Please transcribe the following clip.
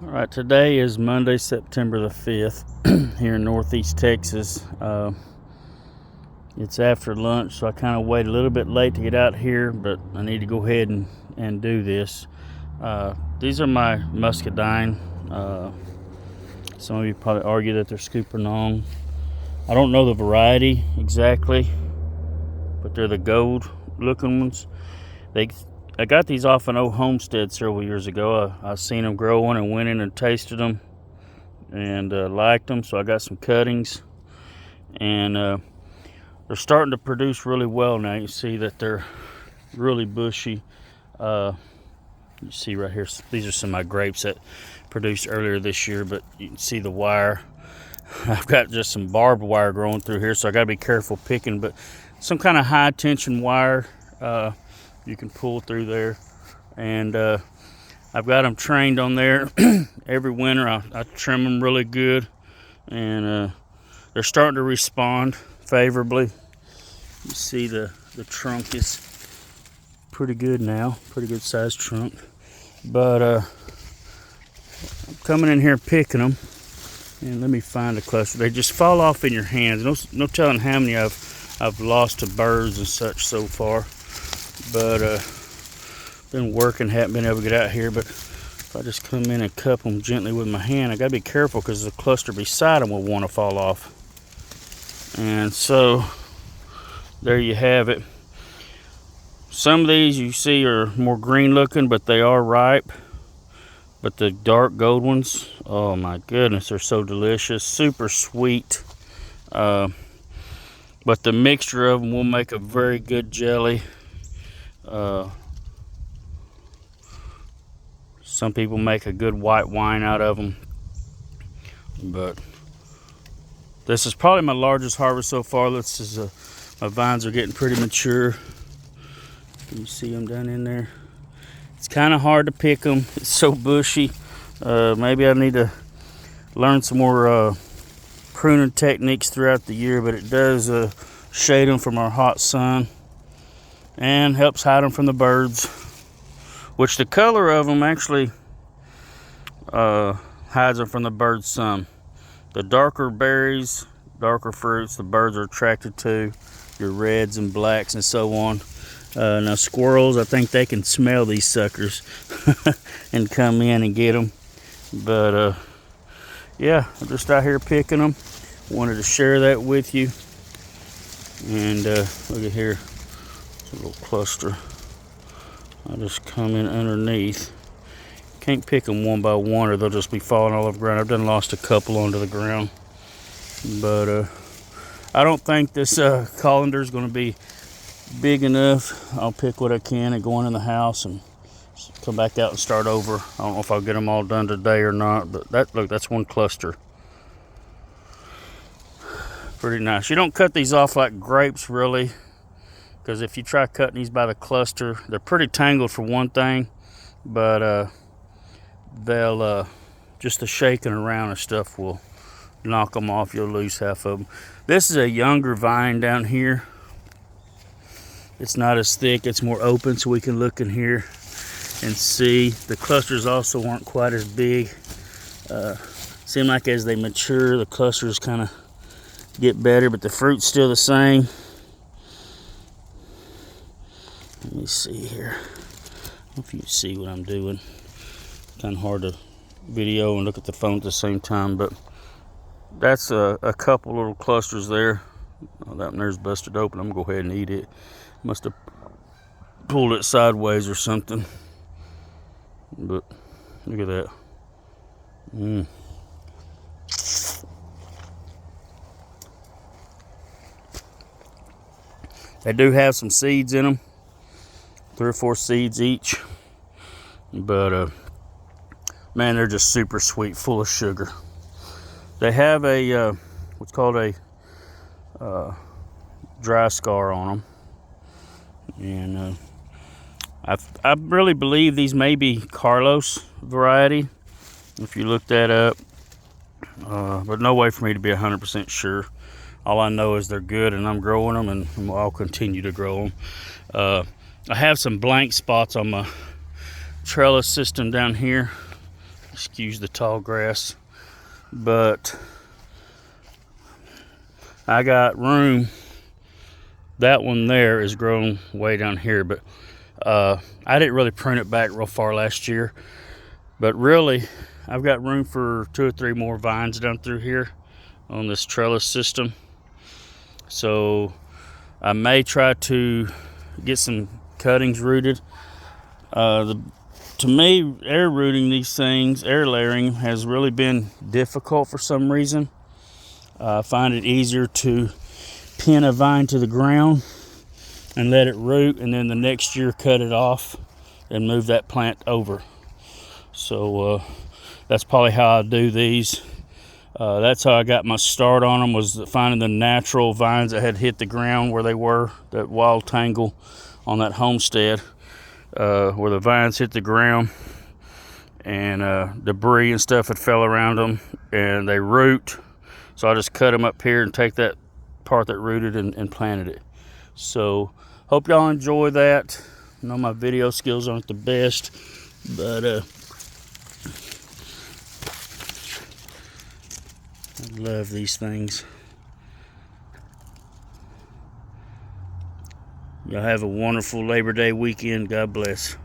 All right, today is Monday, September the 5th, here in Northeast Texas. It's after lunch, so I kind of wait a little bit late to get out here, but I need to go ahead and do this. These are my Muscadine. Some of you probably argue that they're super long. I don't know the variety exactly, but they're the gold looking ones. I got these off an old homestead several years ago. I seen them growing and went in and tasted them and liked them, so I got some cuttings, and they're starting to produce really well now. You see that they're really bushy. You see right here, these are some of my grapes that produced earlier this year, but you can see the wire. I've got just some barbed wire growing through here, so I got to be careful picking, but some kind of high tension wire you can pull through there, and I've got them trained on there. Every winter I trim them really good, and they're starting to respond favorably. You see the trunk is pretty good now, pretty good sized trunk, but I'm coming in here picking them, and let me find a cluster. They just fall off in your hands. No telling how many I've lost to birds and such so far, but been working, haven't been able to get out here. But if I just come in and cup them gently with my hand, I gotta be careful because the cluster beside them will want to fall off. And so there you have it. Some of these you see are more green looking, but they are ripe. But the dark gold ones, oh my goodness, they're so delicious, super sweet. But the mixture of them will make a very good jelly. Some people make a good white wine out of them, but this is probably my largest harvest so far. This is my vines are getting pretty mature. Can you see them down in there? It's kind of hard to pick them. It's so bushy. Maybe I need to learn some more pruning techniques throughout the year, but it does shade them from our hot sun and helps hide them from the birds, which the color of them actually hides them from the birds some. The darker berries, darker fruits, the birds are attracted to, your reds and blacks and so on. Now squirrels, I think they can smell these suckers and come in and get them. But yeah, I'm just out here picking them. Wanted to share that with you. And look at here, it's a little cluster. I just come in underneath. Can't pick them one by one or they'll just be falling all over the ground. I've done lost a couple onto the ground. But I don't think this colander is going to be big enough. I'll pick what I can and go in the house and come back out and start over. I don't know if I'll get them all done today or not, but that's one cluster. Pretty nice. You don't cut these off like grapes really, because if you try cutting these by the cluster, they're pretty tangled for one thing, but they'll just the shaking around and stuff will knock them off. You'll lose half of them. This is a younger vine down here. It's not as thick, it's more open, so we can look in here and see. The clusters also aren't quite as big. Seem like as they mature, the clusters kind of get better, but the fruit's still the same. Let me see here. I don't know if you see what I'm doing. Kind of hard to video and look at the phone at the same time, but that's a couple little clusters there. Oh, that one there's busted open. I'm gonna go ahead and eat it. Must have pulled it sideways or something. But look at that. They do have some seeds in them, 3 or 4 seeds each. But man, they're just super sweet, full of sugar. They have a what's called a dry scar on them, and I really believe these may be Carlos variety. If you look that up, but no way for me to be 100% sure. All I know is they're good, and I'm growing them, and I'll continue to grow them. I have some blank spots on my trellis system down here. Excuse the tall grass, but I got room. That one there is grown way down here, but I didn't really prune it back real far last year. But really, I've got room for 2 or 3 more vines down through here on this trellis system. So I may try to get some cuttings rooted. To me, air rooting these things, air layering, has really been difficult for some reason. I find it easier to pin a vine to the ground and let it root, and then the next year cut it off and move that plant over. So that's probably how I do these. That's how I got my start on them, was finding the natural vines that had hit the ground where they were, that wild tangle on that homestead, where the vines hit the ground and debris and stuff had fell around them and they root. So I just cut them up here and take that part that rooted and planted it. So hope y'all enjoy that. I know my video skills aren't the best, but I love these things. Y'all have a wonderful Labor Day weekend. God bless.